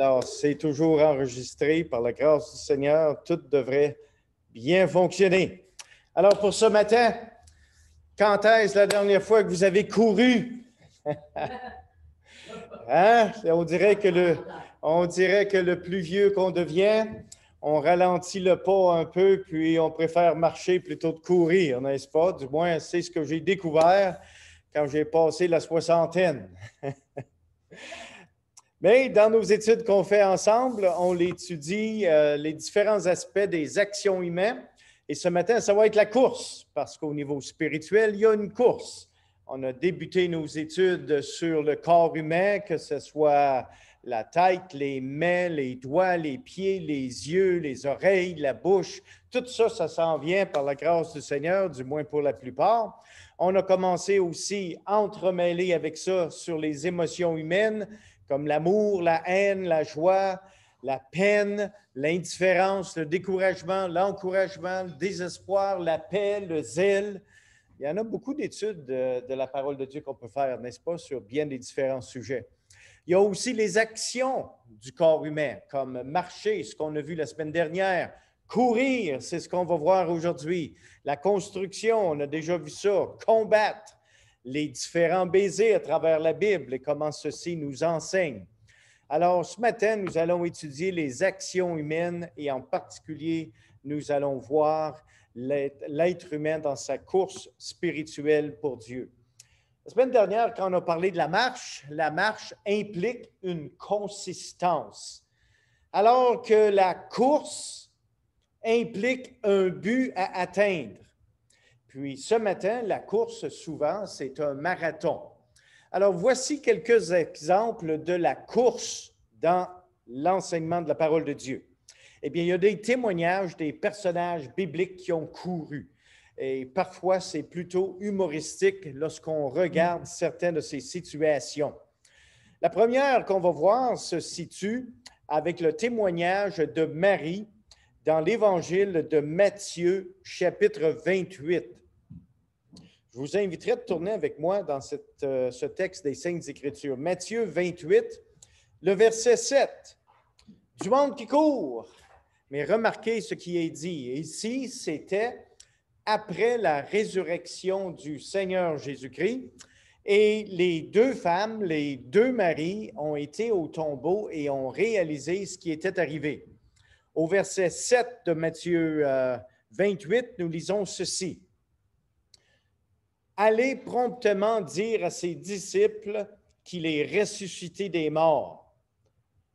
Alors, c'est toujours enregistré par la grâce du Seigneur. Tout devrait bien fonctionner. Alors, pour ce matin, quand est-ce la dernière fois que vous avez couru? Hein? On dirait que le plus vieux qu'on devient, on ralentit le pas un peu, puis on préfère marcher plutôt que courir, n'est-ce pas? Du moins, c'est ce que j'ai découvert quand j'ai passé la soixantaine. Mais dans nos études qu'on fait ensemble, on étudie les différents aspects des actions humaines. Et ce matin, ça va être la course, parce qu'au niveau spirituel, il y a une course. On a débuté nos études sur le corps humain, que ce soit la tête, les mains, les doigts, les pieds, les yeux, les oreilles, la bouche. Tout ça, ça s'en vient par la grâce du Seigneur, du moins pour la plupart. On a commencé aussi à entremêler avec ça sur les émotions humaines, comme l'amour, la haine, la joie, la peine, l'indifférence, le découragement, l'encouragement, le désespoir, la paix, le zèle. Il y en a beaucoup d'études de la parole de Dieu qu'on peut faire, n'est-ce pas, sur bien des différents sujets. Il y a aussi les actions du corps humain, comme marcher, ce qu'on a vu la semaine dernière, courir, c'est ce qu'on va voir aujourd'hui, la construction, on a déjà vu ça, combattre, les différents baisers à travers la Bible et comment ceci nous enseigne. Alors, ce matin, nous allons étudier les actions humaines et en particulier, nous allons voir l'être humain dans sa course spirituelle pour Dieu. La semaine dernière, quand on a parlé de la marche implique une consistance, alors que la course implique un but à atteindre. Puis ce matin, la course, souvent, c'est un marathon. Alors, voici quelques exemples de la course dans l'enseignement de la parole de Dieu. Eh bien, il y a des témoignages des personnages bibliques qui ont couru. Et parfois, c'est plutôt humoristique lorsqu'on regarde certaines de ces situations. La première qu'on va voir se situe avec le témoignage de Marie dans l'Évangile de Matthieu, chapitre 28. Je vous inviterai de tourner avec moi dans ce texte des Saintes Écritures. Matthieu 28, le verset 7. Du monde qui court. Mais remarquez ce qui est dit. Ici, c'était après la résurrection du Seigneur Jésus-Christ. Et les deux femmes, les deux maris, ont été au tombeau et ont réalisé ce qui était arrivé. Au verset 7 de Matthieu 28, nous lisons ceci. Allez promptement dire à ses disciples qu'il est ressuscité des morts.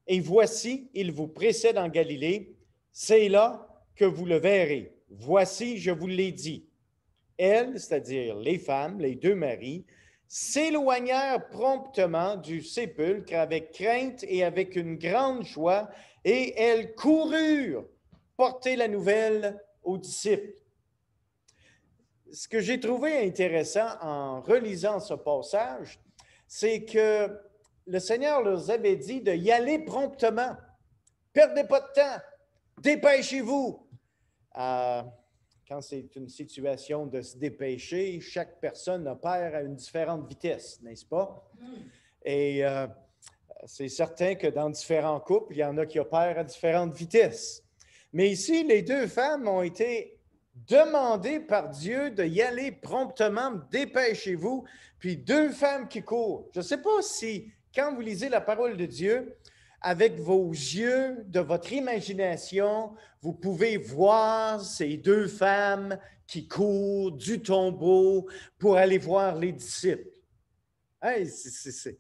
Et voici, il vous précède en Galilée. C'est là que vous le verrez. Voici, je vous l'ai dit. Elles, c'est-à-dire les femmes, les deux maris, s'éloignèrent promptement du sépulcre avec crainte et avec une grande joie, et elles coururent porter la nouvelle aux disciples. Ce que j'ai trouvé intéressant en relisant ce passage, c'est que le Seigneur leur avait dit d'y aller promptement. Perdez pas de temps. Dépêchez-vous. Quand c'est une situation de se dépêcher, chaque personne opère à une différente vitesse, n'est-ce pas? Et c'est certain que dans différents couples, il y en a qui opèrent à différentes vitesses. Mais ici, les deux femmes ont été demandées par Dieu d'y aller promptement, dépêchez-vous, puis deux femmes qui courent. Je ne sais pas si, quand vous lisez la parole de Dieu, avec vos yeux de votre imagination, vous pouvez voir ces deux femmes qui courent du tombeau pour aller voir les disciples. Hey, c'est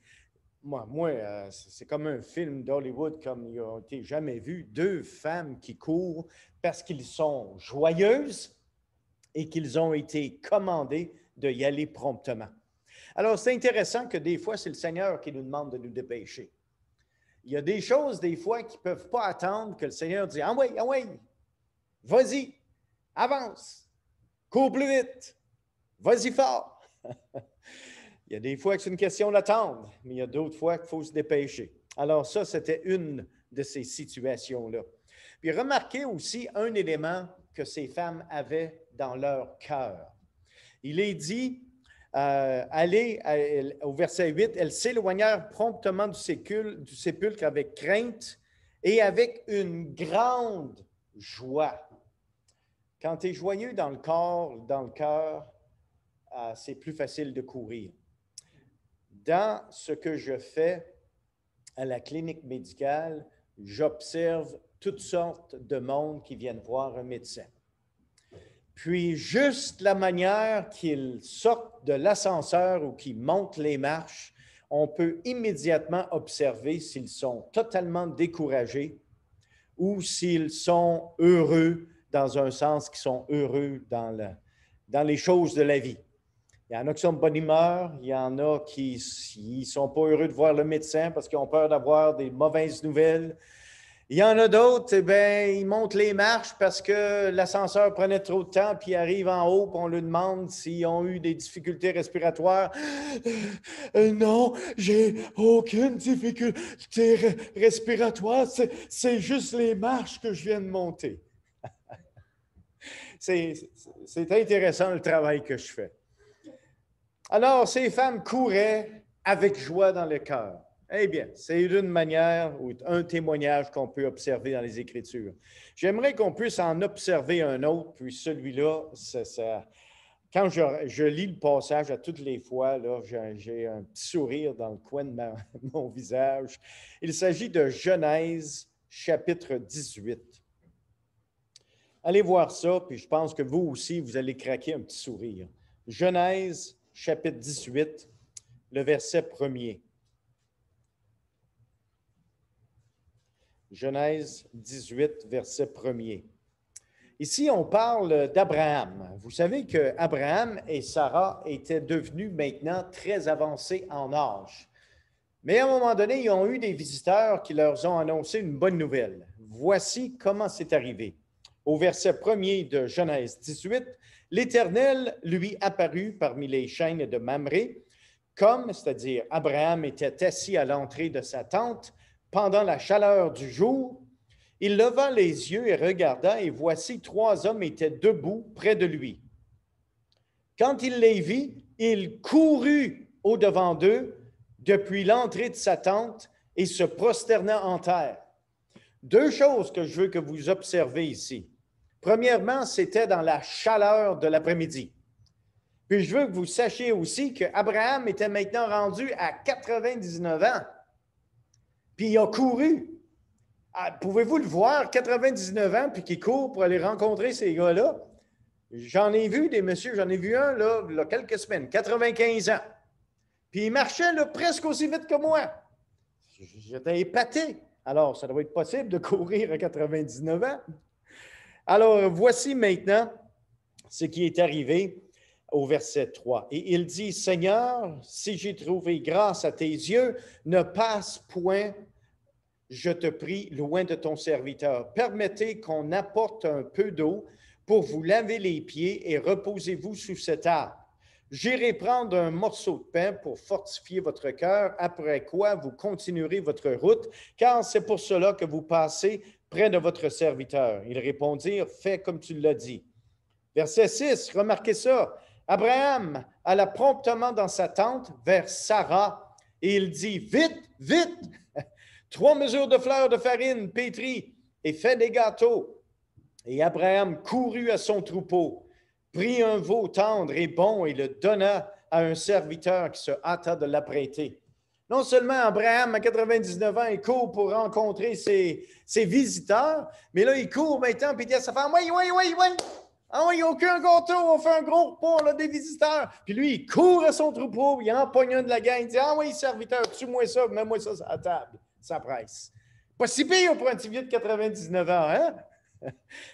comme un film d'Hollywood comme ils n'ont été jamais vus. Deux femmes qui courent parce qu'ils sont joyeuses et qu'ils ont été commandés d'y aller promptement. Alors, c'est intéressant que des fois, c'est le Seigneur qui nous demande de nous dépêcher. Il y a des choses, des fois, qui ne peuvent pas attendre que le Seigneur dise « Ah oui, vas-y, avance, cours plus vite, vas-y fort. » Il y a des fois que c'est une question d'attendre, mais il y a d'autres fois qu'il faut se dépêcher. Alors ça, c'était une de ces situations-là. Puis remarquez aussi un élément que ces femmes avaient dans leur cœur. Il est dit au verset 8, elles s'éloignèrent promptement du sépulcre avec crainte et avec une grande joie. Quand tu es joyeux dans le corps, dans le cœur, c'est plus facile de courir. Dans ce que je fais à la clinique médicale, j'observe toutes sortes de monde qui viennent voir un médecin. Puis, juste la manière qu'ils sortent de l'ascenseur ou qu'ils montent les marches, on peut immédiatement observer s'ils sont totalement découragés ou s'ils sont heureux dans un sens qu'ils sont heureux dans les choses de la vie. Il y en a qui sont de bonne humeur, il y en a qui ne sont pas heureux de voir le médecin parce qu'ils ont peur d'avoir des mauvaises nouvelles. Il y en a d'autres, ils montent les marches parce que l'ascenseur prenait trop de temps, puis ils arrivent en haut, puis on leur demande s'ils ont eu des difficultés respiratoires. Non, j'ai aucune difficulté respiratoire, c'est juste les marches que je viens de monter. C'est intéressant le travail que je fais. Alors, ces femmes couraient avec joie dans le cœur. Eh bien, c'est une manière ou un témoignage qu'on peut observer dans les Écritures. J'aimerais qu'on puisse en observer un autre, puis celui-là, quand je lis le passage à toutes les fois, là, j'ai un petit sourire dans le coin de mon visage. Il s'agit de Genèse, chapitre 18. Allez voir ça, puis je pense que vous aussi, vous allez craquer un petit sourire. Genèse, chapitre 18, le verset 1er. Genèse 18, verset 1er. Ici, on parle d'Abraham. Vous savez qu'Abraham et Sarah étaient devenus maintenant très avancés en âge. Mais à un moment donné, ils ont eu des visiteurs qui leur ont annoncé une bonne nouvelle. Voici comment c'est arrivé. Au verset 1er de Genèse 18, l'Éternel lui apparut parmi les chênes de Mamré, c'est-à-dire Abraham était assis à l'entrée de sa tente pendant la chaleur du jour. Il leva les yeux et regarda, et voici 3 hommes étaient debout près de lui. Quand il les vit, il courut au-devant d'eux depuis l'entrée de sa tente et se prosterna en terre. 2 choses que je veux que vous observez ici. Premièrement, c'était dans la chaleur de l'après-midi. Puis je veux que vous sachiez aussi qu'Abraham était maintenant rendu à 99 ans. Puis il a couru. Pouvez-vous le voir, 99 ans, puis qui court pour aller rencontrer ces gars-là? J'en ai vu des messieurs, j'en ai vu un là, il y a quelques semaines, 95 ans. Puis il marchait là, presque aussi vite que moi. J'étais épaté. Alors, ça doit être possible de courir à 99 ans. Alors, voici maintenant ce qui est arrivé au verset 3. Et il dit, « Seigneur, si j'ai trouvé grâce à tes yeux, ne passe point, je te prie, loin de ton serviteur. Permettez qu'on apporte un peu d'eau pour vous laver les pieds et reposez-vous sous cet arbre. J'irai prendre un morceau de pain pour fortifier votre cœur, après quoi vous continuerez votre route, car c'est pour cela que vous passez près de votre serviteur. » Ils répondirent, « Fais comme tu l'as dit. » Verset 6, remarquez ça. Abraham alla promptement dans sa tente vers Sarah et il dit, « Vite, vite, 3 mesures de fleurs de farine pétrie et fais des gâteaux. » Et Abraham courut à son troupeau, prit un veau tendre et bon et le donna à un serviteur qui se hâta de l'apprêter. Non seulement Abraham, à 99 ans, il court pour rencontrer ses visiteurs, mais là, il court maintenant et il dit à sa femme, « Oui. Ah oui, il n'y a aucun gâteau, on fait un gros repas là, des visiteurs. » Puis lui, il court à son troupeau, il empoigne un de la gang, il dit, « Ah oui, serviteur, tue-moi ça, mets-moi ça à la table. » Ça presse. Pas si pire pour un petit vieux de 99 ans, hein?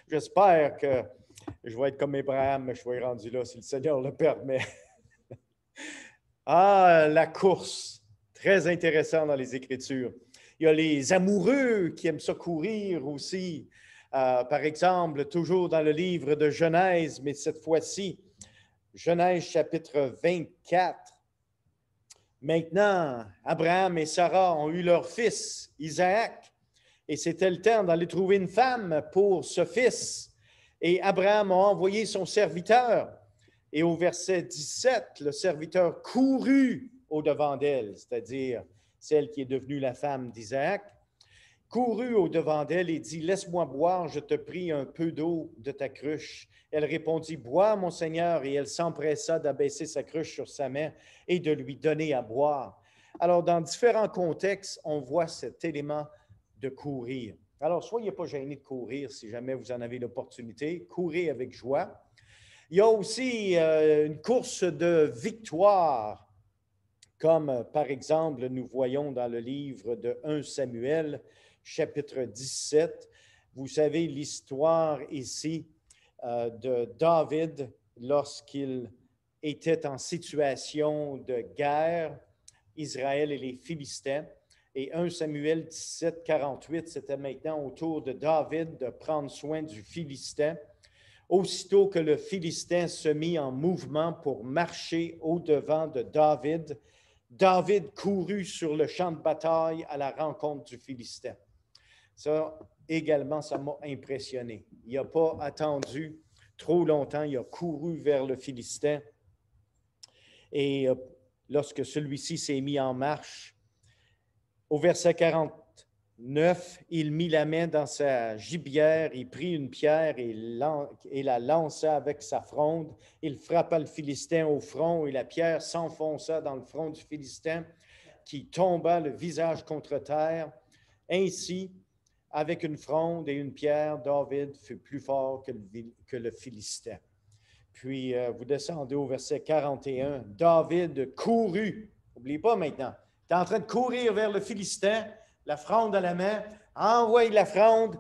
J'espère que je vais être comme Abraham, mais je vais être rendu là si le Seigneur le permet. La course. Très intéressant dans les Écritures. Il y a les amoureux qui aiment ça courir aussi. Par exemple, toujours dans le livre de Genèse, mais cette fois-ci, Genèse chapitre 24. Maintenant, Abraham et Sarah ont eu leur fils, Isaac, et c'était le temps d'aller trouver une femme pour ce fils. Et Abraham a envoyé son serviteur. Et au verset 17, le serviteur courut au-devant d'elle, c'est-à-dire celle qui est devenue la femme d'Isaac, courut au-devant d'elle et dit, « Laisse-moi boire, je te prie, un peu d'eau de ta cruche. » Elle répondit, « Bois, mon Seigneur. » Et elle s'empressa d'abaisser sa cruche sur sa main et de lui donner à boire. Alors, dans différents contextes, on voit cet élément de courir. Alors, soyez pas gênés de courir si jamais vous en avez l'opportunité. Courez avec joie. Il y a aussi une course de victoire, comme par exemple nous voyons dans le livre de 1 Samuel, chapitre 17. Vous savez l'histoire ici de David lorsqu'il était en situation de guerre, Israël et les Philistins. Et 1 Samuel 17, 48, c'était maintenant au tour de David de prendre soin du Philistin. Aussitôt que le Philistin se mit en mouvement pour marcher au-devant de David, David courut sur le champ de bataille à la rencontre du Philistin. Ça, également, ça m'a impressionné. Il n'a pas attendu trop longtemps, il a couru vers le Philistin. Et lorsque celui-ci s'est mis en marche, au verset 49, il mit la main dans sa gibière, il prit une pierre et la lança avec sa fronde. Il frappa le Philistin au front et la pierre s'enfonça dans le front du Philistin qui tomba le visage contre terre. Ainsi, avec une fronde et une pierre, David fut plus fort que le Philistin. Puis, vous descendez au verset 41. David courut. N'oubliez pas maintenant, tu es en train de courir vers le Philistin, la fronde à la main, envoie la fronde,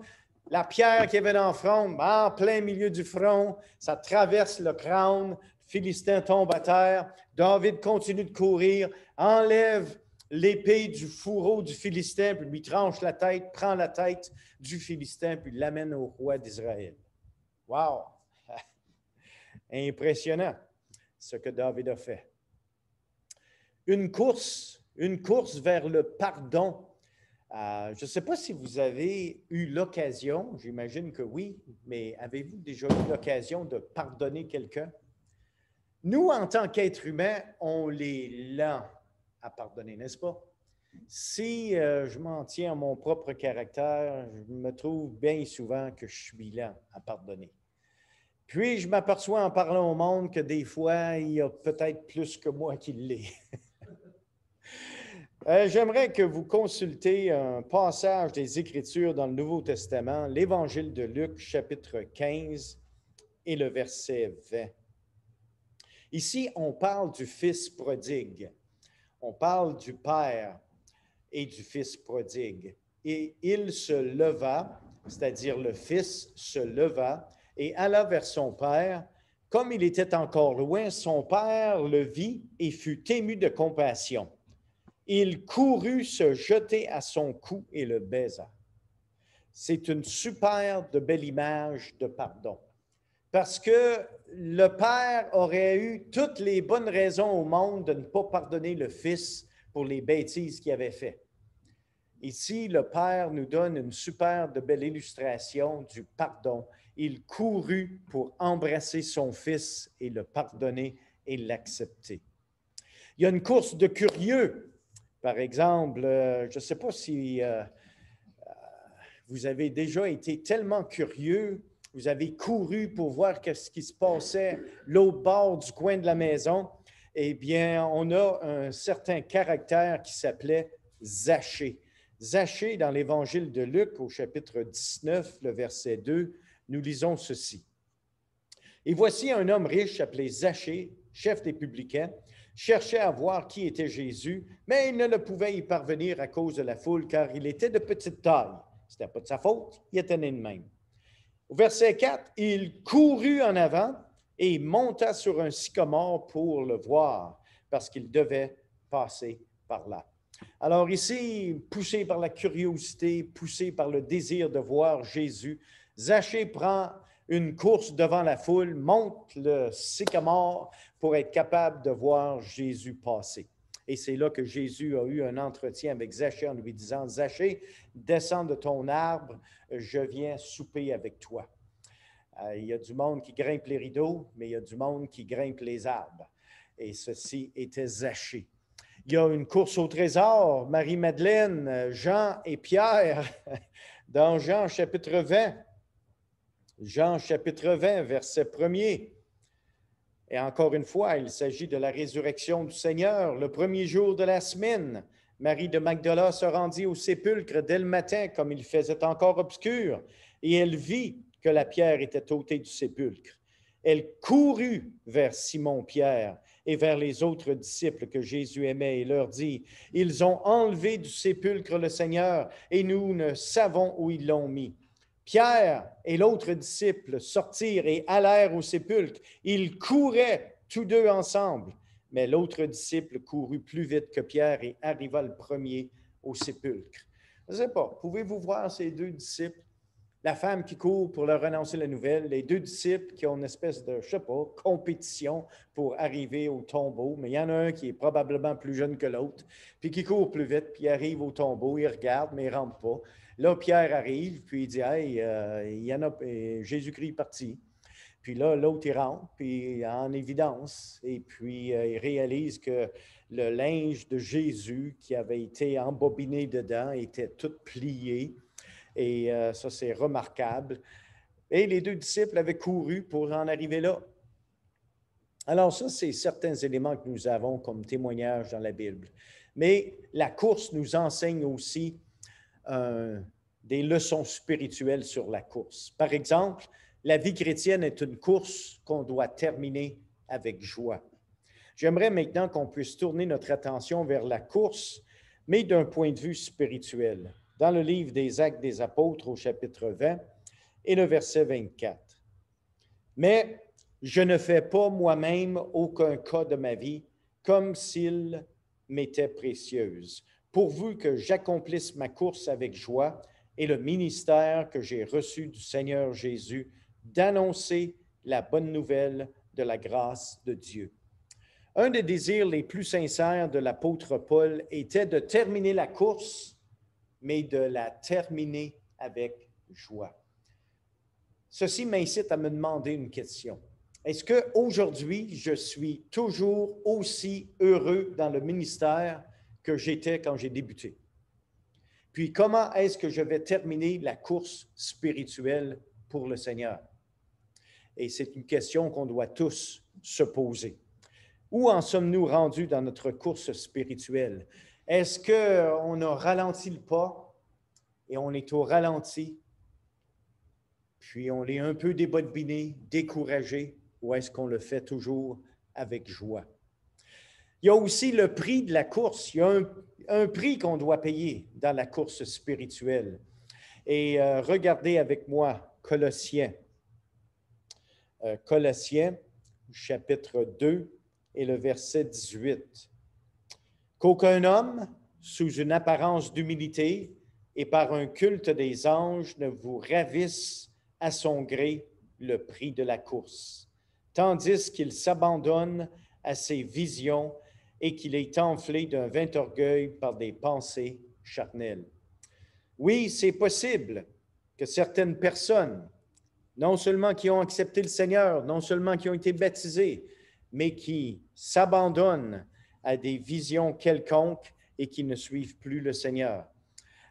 la pierre qui avait dans la fronde, en plein milieu du front, ça traverse le crâne, le Philistin tombe à terre, David continue de courir, enlève l'épée du fourreau du Philistin, puis lui tranche la tête, prend la tête du Philistin, puis l'amène au roi d'Israël. Wow! Impressionnant ce que David a fait. Une course vers le pardon. Je ne sais pas si vous avez eu l'occasion, j'imagine que oui, mais avez-vous déjà eu l'occasion de pardonner quelqu'un? Nous, en tant qu'êtres humains, on est lents à pardonner, n'est-ce pas? Si je m'en tiens à mon propre caractère, je me trouve bien souvent que je suis lent à pardonner. Puis, je m'aperçois en parlant au monde que des fois, il y a peut-être plus que moi qui l'est. J'aimerais que vous consultez un passage des Écritures dans le Nouveau Testament, l'Évangile de Luc, chapitre 15 et le verset 20. Ici, on parle du Fils prodigue. On parle du Père et du Fils prodigue. Et il se leva, c'est-à-dire le Fils se leva et alla vers son Père. Comme il était encore loin, son Père le vit et fut ému de compassion. Il courut se jeter à son cou et le baisa. C'est une super de belle image de pardon. Parce que le Père aurait eu toutes les bonnes raisons au monde de ne pas pardonner le Fils pour les bêtises qu'il avait faites. Ici, le Père nous donne une super de belle illustration du pardon. Il courut pour embrasser son Fils et le pardonner et l'accepter. Il y a une course de curieux. Par exemple, je ne sais pas si vous avez déjà été tellement curieux, vous avez couru pour voir ce qui se passait l'autre bord du coin de la maison. Eh bien, on a un certain caractère qui s'appelait Zachée. Zachée, dans l'Évangile de Luc, au chapitre 19, le verset 2, nous lisons ceci. « Et voici un homme riche appelé Zachée, chef des publicains, cherchait à voir qui était Jésus, mais il ne pouvait y parvenir à cause de la foule, car il était de petite taille. Ce n'était pas de sa faute, il était né de même. Au verset 4, il courut en avant et monta sur un sycomore pour le voir, parce qu'il devait passer par là. Alors ici, poussé par la curiosité, poussé par le désir de voir Jésus, Zachée prend une course devant la foule, monte le sycomore pour être capable de voir Jésus passer. Et c'est là que Jésus a eu un entretien avec Zachée en lui disant, « Zachée, descends de ton arbre, je viens souper avec toi. » Il y a du monde qui grimpe les rideaux, mais il y a du monde qui grimpe les arbres. Et ceci était Zachée. Il y a une course au trésor, Marie-Madeleine, Jean et Pierre, dans Jean chapitre 20. Jean chapitre 20, verset 1er. Et encore une fois, il s'agit de la résurrection du Seigneur, le premier jour de la semaine. Marie de Magdala se rendit au sépulcre dès le matin, comme il faisait encore obscur, et elle vit que la pierre était ôtée du sépulcre. Elle courut vers Simon-Pierre et vers les autres disciples que Jésus aimait et leur dit, « Ils ont enlevé du sépulcre le Seigneur et nous ne savons où ils l'ont mis. » Pierre et l'autre disciple sortirent et allèrent au sépulcre. Ils couraient tous deux ensemble, mais l'autre disciple courut plus vite que Pierre et arriva le premier au sépulcre. Je ne sais pas, pouvez-vous voir ces deux disciples? La femme qui court pour leur annoncer la nouvelle, les deux disciples qui ont une espèce de, je ne sais pas, compétition pour arriver au tombeau, mais il y en a un qui est probablement plus jeune que l'autre, puis qui court plus vite, puis il arrive au tombeau, il regarde, mais il ne rentre pas. Là, Pierre arrive, puis il dit, « Hey, il y en a, Jésus-Christ est parti. » Puis là, l'autre, il rentre, puis en évidence, et puis il réalise que le linge de Jésus qui avait été embobiné dedans était tout plié. Et ça, c'est remarquable. Et les deux disciples avaient couru pour en arriver là. Alors ça, c'est certains éléments que nous avons comme témoignage dans la Bible. Mais la course nous enseigne aussi des leçons spirituelles sur la course. Par exemple, la vie chrétienne est une course qu'on doit terminer avec joie. J'aimerais maintenant qu'on puisse tourner notre attention vers la course, mais d'un point de vue spirituel. Dans le livre des Actes des Apôtres au chapitre 20 et le verset 24. « Mais je ne fais pas moi-même aucun cas de ma vie comme s'il m'était précieuse, pourvu que j'accomplisse ma course avec joie et le ministère que j'ai reçu du Seigneur Jésus d'annoncer la bonne nouvelle de la grâce de Dieu. » Un des désirs les plus sincères de l'apôtre Paul était de terminer la course, mais de la terminer avec joie. Ceci m'incite à me demander une question. Est-ce qu'aujourd'hui, je suis toujours aussi heureux dans le ministère que j'étais quand j'ai débuté? Puis, comment est-ce que je vais terminer la course spirituelle pour le Seigneur? Et c'est une question qu'on doit tous se poser. Où en sommes-nous rendus dans notre course spirituelle? Est-ce qu'on a ralenti le pas et on est au ralenti, puis on est un peu débobiné, découragé, ou est-ce qu'on le fait toujours avec joie? Il y a aussi le prix de la course. Il y a un prix qu'on doit payer dans la course spirituelle. Et regardez avec moi Colossiens. Colossiens, chapitre 2 et le verset 18. « Qu'aucun homme, sous une apparence d'humilité et par un culte des anges, ne vous ravisse à son gré le prix de la course, tandis qu'il s'abandonne à ses visions et qu'il est enflé d'un vain orgueil par des pensées charnelles. » Oui, c'est possible que certaines personnes, non seulement qui ont accepté le Seigneur, non seulement qui ont été baptisés, mais qui s'abandonnent à des visions quelconques et qui ne suivent plus le Seigneur.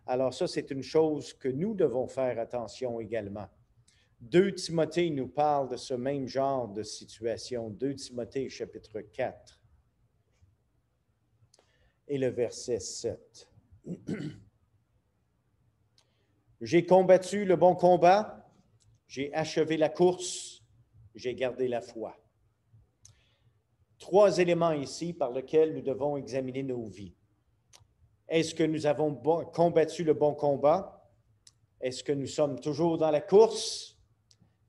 Alors ça, c'est une chose que nous devons faire attention également. 2 Timothée nous parle de ce même genre de situation. 2 Timothée, chapitre 4 et le verset 7. « J'ai combattu le bon combat, j'ai achevé la course, j'ai gardé la foi. » 3 éléments ici par lesquels nous devons examiner nos vies. Est-ce que nous avons combattu le bon combat? Est-ce que nous sommes toujours dans la course?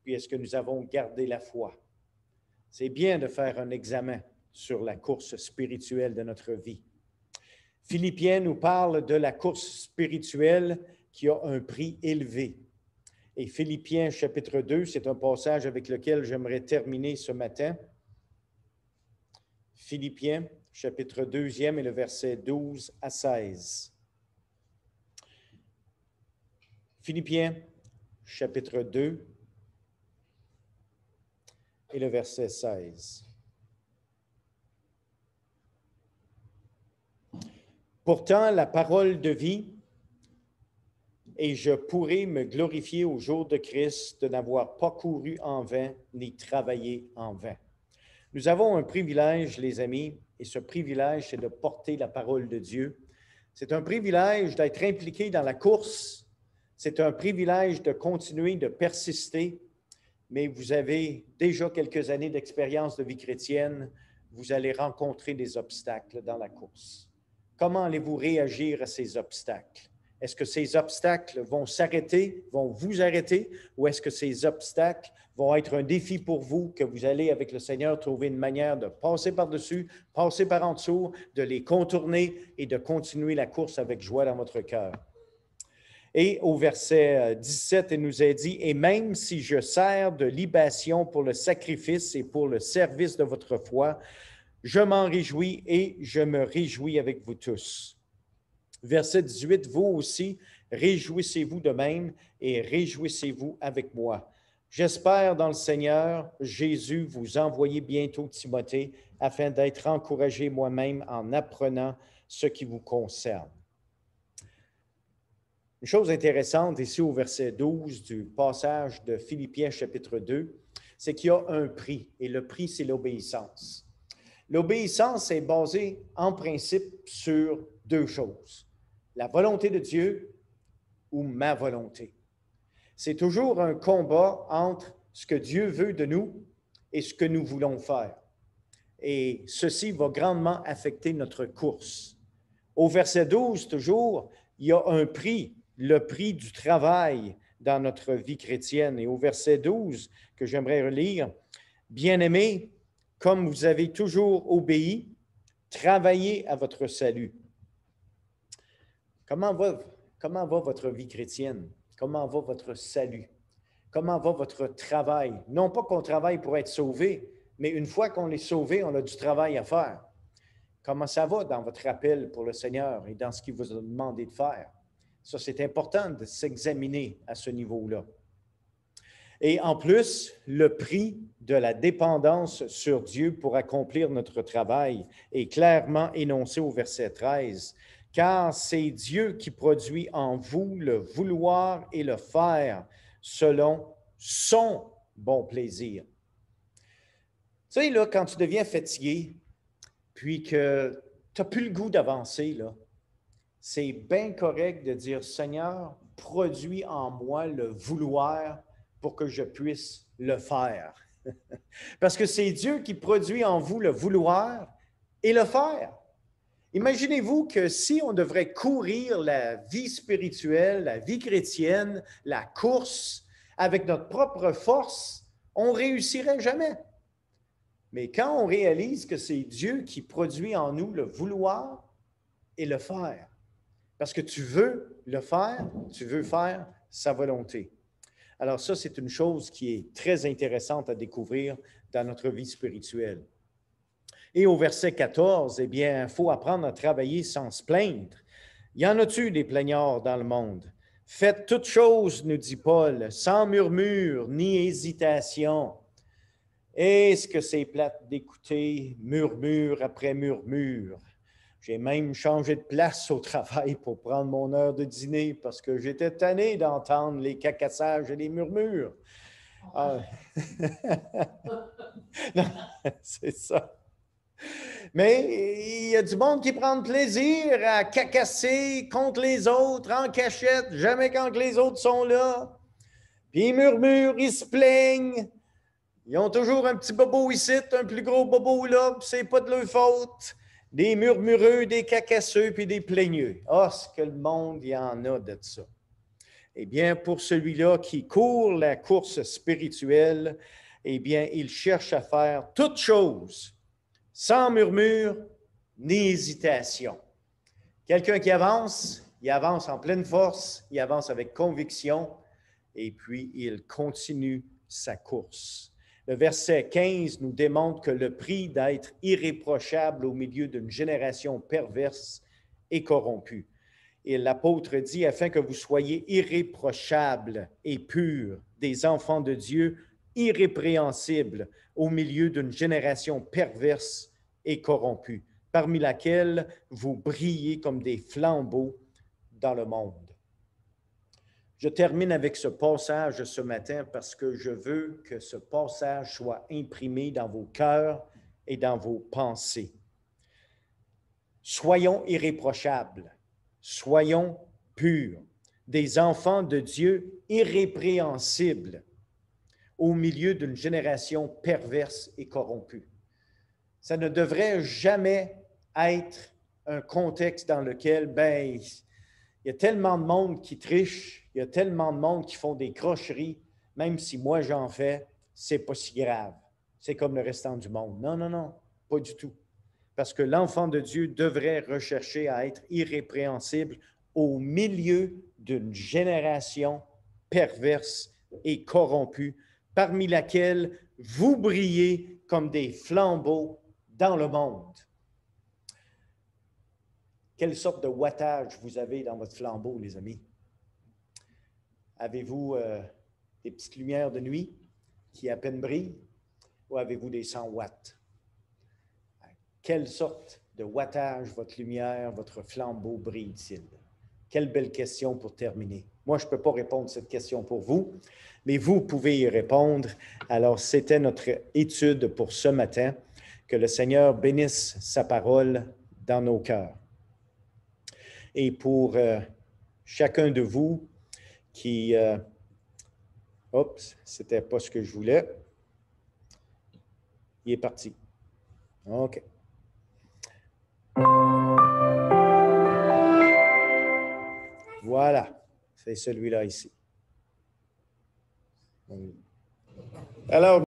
Puis est-ce que nous avons gardé la foi? C'est bien de faire un examen sur la course spirituelle de notre vie. Philippiens nous parle de la course spirituelle qui a un prix élevé. Et Philippiens chapitre 2, c'est un passage avec lequel j'aimerais terminer ce matin. Philippiens chapitre 2 et le verset 12 à 16. Philippiens chapitre 2 et le verset 16. Pourtant, la parole de vie, et je pourrai me glorifier au jour de Christ de n'avoir pas couru en vain ni travaillé en vain. Nous avons un privilège, les amis, et ce privilège, c'est de porter la parole de Dieu. C'est un privilège d'être impliqué dans la course. C'est un privilège de continuer, de persister. Mais vous avez déjà quelques années d'expérience de vie chrétienne. Vous allez rencontrer des obstacles dans la course. Comment allez-vous réagir à ces obstacles? Est-ce que ces obstacles vont s'arrêter, vont vous arrêter, ou est-ce que ces obstacles vont être un défi pour vous, que vous allez, avec le Seigneur, trouver une manière de passer par-dessus, passer par en dessous, de les contourner et de continuer la course avec joie dans votre cœur? Et au verset 17, il nous est dit, « Et même si je sers de libation pour le sacrifice et pour le service de votre foi, je m'en réjouis et je me réjouis avec vous tous. » Verset 18, « Vous aussi, réjouissez-vous de même et réjouissez-vous avec moi. J'espère dans le Seigneur Jésus vous envoyer bientôt Timothée afin d'être encouragé moi-même en apprenant ce qui vous concerne. » Une chose intéressante ici au verset 12 du passage de Philippiens chapitre 2, c'est qu'il y a un prix, et le prix, c'est l'obéissance. L'obéissance est basée en principe sur deux choses. La volonté de Dieu ou ma volonté. C'est toujours un combat entre ce que Dieu veut de nous et ce que nous voulons faire. Et ceci va grandement affecter notre course. Au verset 12, toujours, il y a un prix, le prix du travail dans notre vie chrétienne. Et au verset 12, que j'aimerais relire, « Bien-aimés, comme vous avez toujours obéi, travaillez à votre salut. » Comment va votre vie chrétienne? Comment va votre salut? Comment va votre travail? Non pas qu'on travaille pour être sauvé, mais une fois qu'on est sauvé, on a du travail à faire. Comment ça va dans votre appel pour le Seigneur et dans ce qu'il vous a demandé de faire? Ça, c'est important de s'examiner à ce niveau-là. Et en plus, le prix de la dépendance sur Dieu pour accomplir notre travail est clairement énoncé au verset 13. « Car c'est Dieu qui produit en vous le vouloir et le faire selon son bon plaisir. » Tu sais, là, quand tu deviens fatigué, puis que tu n'as plus le goût d'avancer, là, c'est bien correct de dire, « Seigneur, produis en moi le vouloir pour que je puisse le faire. » Parce que c'est Dieu qui produit en vous le vouloir et le faire. Imaginez-vous que si on devrait courir la vie spirituelle, la vie chrétienne, la course avec notre propre force, on ne réussirait jamais. Mais quand on réalise que c'est Dieu qui produit en nous le vouloir et le faire, parce que tu veux le faire, tu veux faire sa volonté. Alors ça, c'est une chose qui est très intéressante à découvrir dans notre vie spirituelle. Et au verset 14, eh bien, il faut apprendre à travailler sans se plaindre. Y en a-tu des plaignards dans le monde? Faites toutes choses, nous dit Paul, sans murmure ni hésitation. Est-ce que c'est plate d'écouter murmure après murmure? J'ai même changé de place au travail pour prendre mon heure de dîner parce que j'étais tanné d'entendre les cacassages et les murmures. Non, c'est ça. Mais il y a du monde qui prend plaisir à cacasser contre les autres en cachette, jamais quand les autres sont là. Puis ils murmurent, ils se plaignent. Ils ont toujours un petit bobo ici, un plus gros bobo là, puis c'est pas de leur faute. Des murmureux, des cacasseux, puis des plaigneux. Ah, ce que le monde, il y en a de ça. Eh bien, pour celui-là qui court la course spirituelle, eh bien, il cherche à faire toutes choses sans murmure ni hésitation. Quelqu'un qui avance, il avance en pleine force, il avance avec conviction, et puis il continue sa course. Le verset 15 nous démontre que le prix d'être irréprochable au milieu d'une génération perverse et corrompue. Et l'apôtre dit, afin que vous soyez irréprochables et purs, des enfants de Dieu, irrépréhensible au milieu d'une génération perverse et corrompue, parmi laquelle vous brillez comme des flambeaux dans le monde. Je termine avec ce passage ce matin parce que je veux que ce passage soit imprimé dans vos cœurs et dans vos pensées. Soyons irréprochables, soyons purs, des enfants de Dieu irrépréhensibles au milieu d'une génération perverse et corrompue. Ça ne devrait jamais être un contexte dans lequel, il y a tellement de monde qui triche, il y a tellement de monde qui font des crocheries, même si moi j'en fais, c'est pas si grave. C'est comme le restant du monde. Non, non, non, pas du tout. Parce que l'enfant de Dieu devrait rechercher à être irrépréhensible au milieu d'une génération perverse et corrompue, parmi laquelle vous brillez comme des flambeaux dans le monde. Quelle sorte de wattage vous avez dans votre flambeau, les amis? Avez-vous des petites lumières de nuit qui à peine brillent ou avez-vous des 100 watts? Quelle sorte de wattage votre lumière, votre flambeau brille-t-il? Quelle belle question pour terminer. Moi, je ne peux pas répondre à cette question pour vous, mais vous pouvez y répondre. Alors, c'était notre étude pour ce matin. Que le Seigneur bénisse sa parole dans nos cœurs. Et pour chacun de vous qui... c'était pas ce que je voulais. Il est parti. OK. Voilà, c'est celui-là ici. Alors,